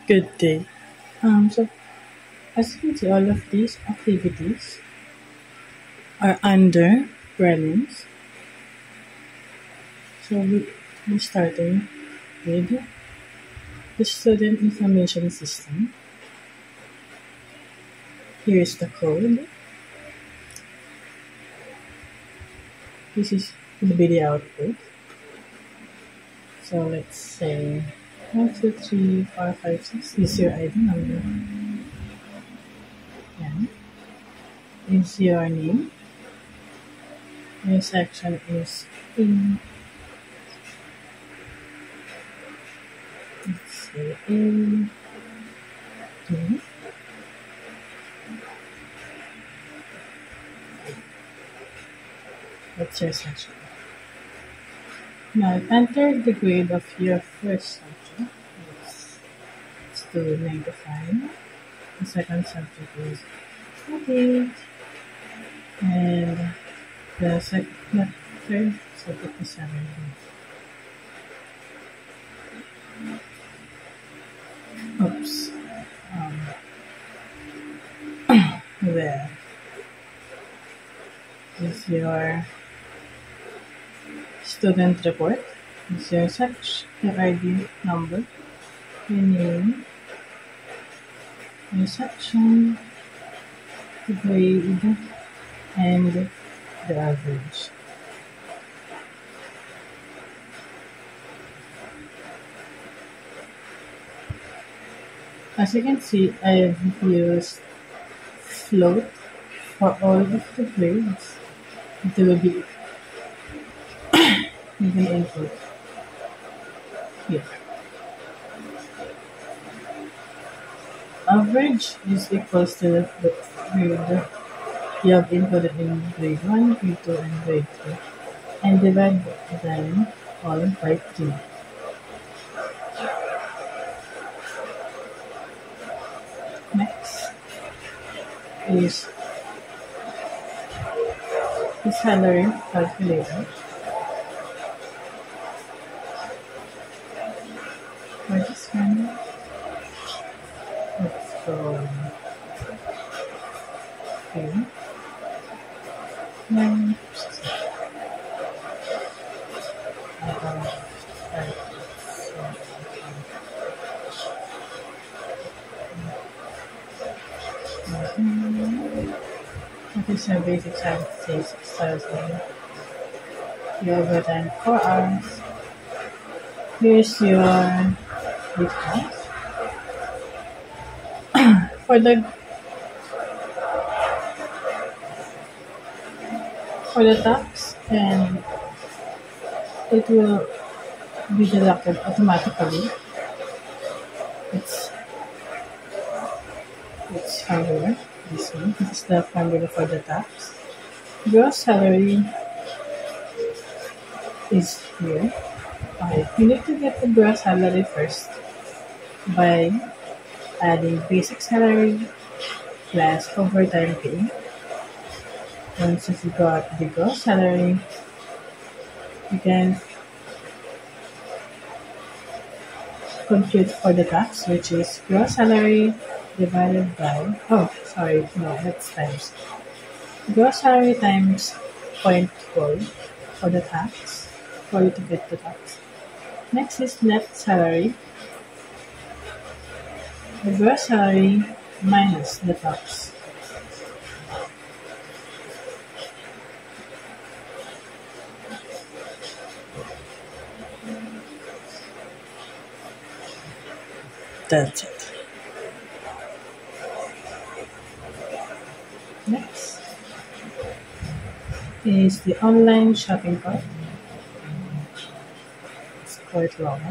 Good day. So as you can see, all of these activities are under prelims. So we're starting with the student information system. Here's the code. This is the video output. So let's say 1, 2, 3, 4, 5, 6 is your ID number. Yan. Is your name. Your section is in, let's say A2. That's your section. Now enter the grade of your first subject. It's student 95. The second subject is 48. And the third subject is 17. Oops. There is your student report. Is your section, your ID number, your name, your section, the grade, and the average. As you can see, I've used float for all of the grades. There will be even input here. Average is equals to the grade you have inputted in grade 1, grade 2, and grade 3, and divide them all by 2. Next is the salary calculator. For this one, let's go here. And okay, so basic science says 6,000. You overtime 4 hours. Here's your details. For the tax, and it will be deducted automatically. It's formula. This one. This is the formula for the tax. Gross salary is here. Okay, you need to get the gross salary first by adding basic salary plus overtime pay. Once you got the gross salary, you can compute for the tax, which is gross salary divided by, that's times. Gross salary times 0.4 for the tax, for you to get the tax. Next is net salary. The gross salary minus the tax. That's it. Next is the online shopping cart. It's quite long.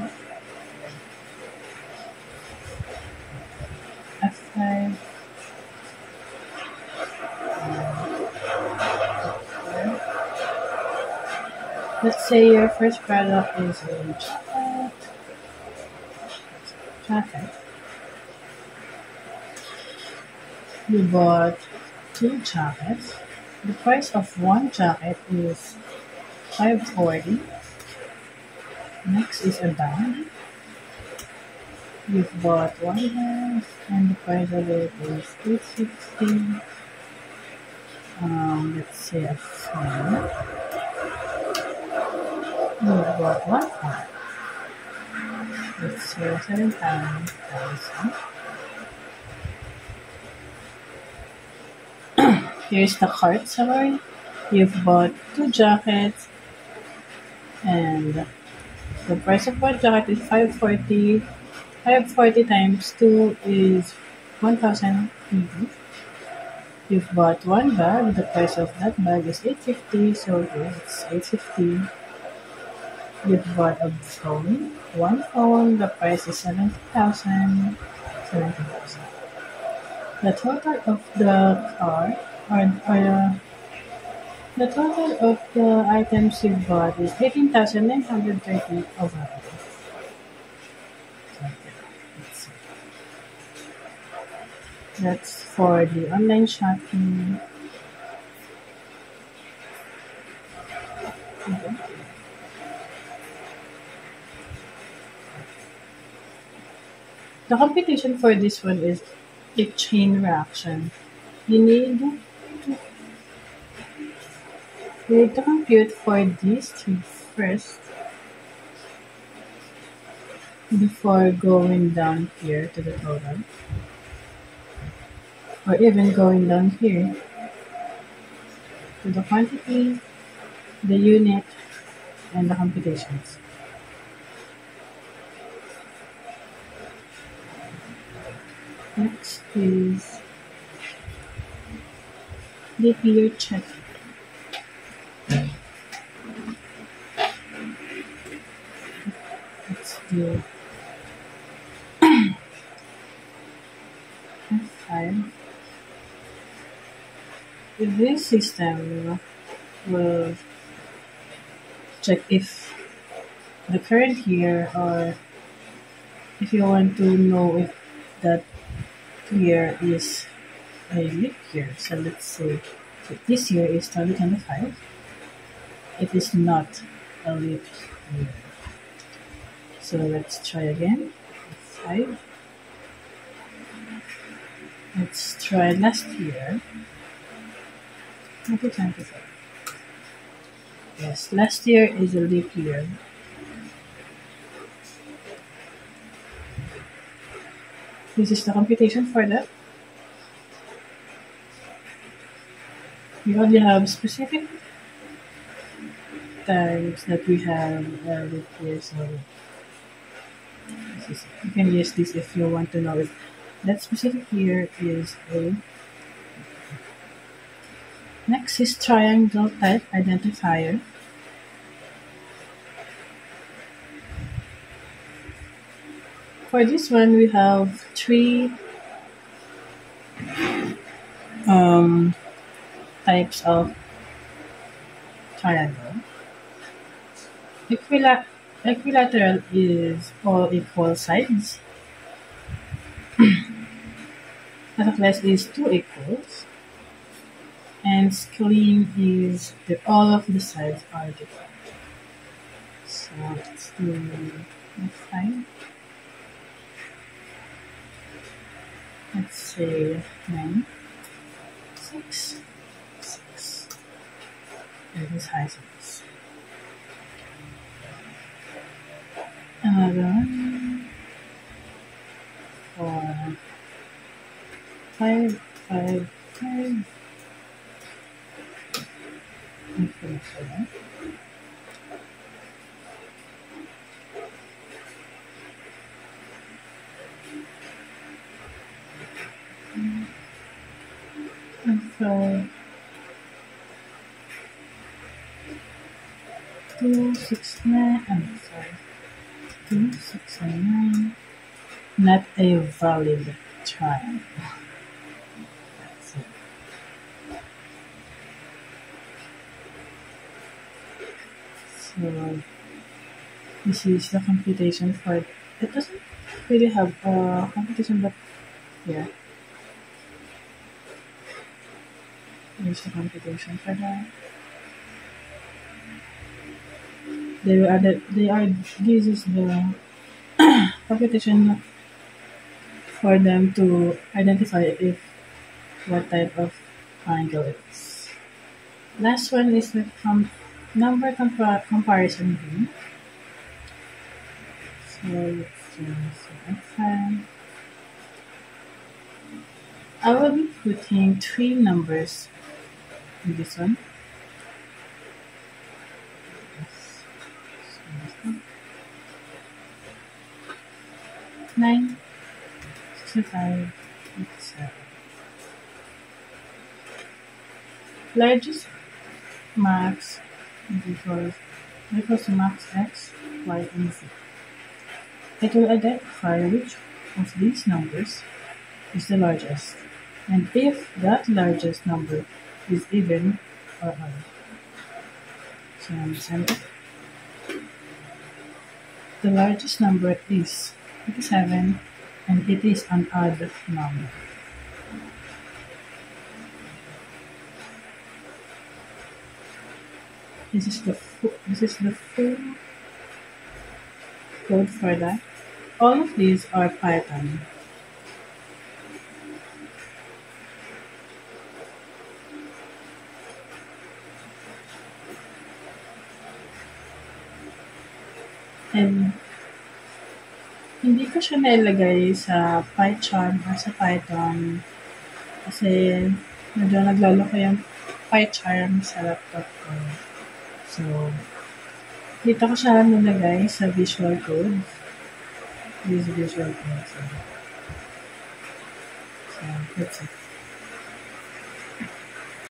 F5. Let's say your first product is a jacket. You bought 2 jackets. The price of one jacket is $5.40. Next is a bag. You've bought one house and the price of it is 860. Let's say a phone. You've bought one car. Let's say 7,000. Here's the cart summary. You've bought two jackets and the price of one jacket is 540. 540 times 2 is 1,080. You've bought one bag. The price of that bag is 850. So it's 850. You've bought a phone. One phone. The price is 70,000. 70,000. The total of the car the total of the items you bought is 18,930 overall. So, let's see. That's for the online shopping. Okay. The computation for this one is a chain reaction. You need to compute for these three first before going down here to the total, or even going down here to the quantity, the unit, and the computations. Next is the year check. Let's do F5. This system will check if the current year, or if you want to know if that year is a leap year. So let's say if this year is 2025, it is not a leap year. So let's try again. 5. Let's try last year. 2025. Yes, last year is a leap year. This is the computation for that. We only have specific times that we have leap year, so you can use this if you want to know if that specific year is a. Next is triangle type identifier. For this one, we have three types of triangle. Equilateral is all equal sides. Isosceles is two equals. And scalene is all of the sides are different. So let's do F5. Let's say 9, 6, 6. That is isosceles. Another one. 4, 5, 5, 5. Okay. And so 2, 6, 9. I'm sorry. 2, 6, and 9. Not a valid triangle. That's it. So this is the computation for it. It doesn't really have a computation, but yeah. Here's the computation for that. This is the computation for them to identify if what type of triangle it is. Last one is the number comparison game. So let's select file. I will be putting three numbers in this one. Yes. So 9, 65, 87. Largest max equals to max x, y, and z. It will identify which of these numbers is the largest, and if that largest number is even or odd. So I'm send it. The largest number is 87, and it is an odd number. This is the full code for that. All of these are Python. And hindi ko siya nailagay sa PyCharm or sa Python kasi medyo naglalo ko yung PyCharm sa laptop ko. So, dito ko siya nilagay sa Visual Code. This Visual Code. So, that's it.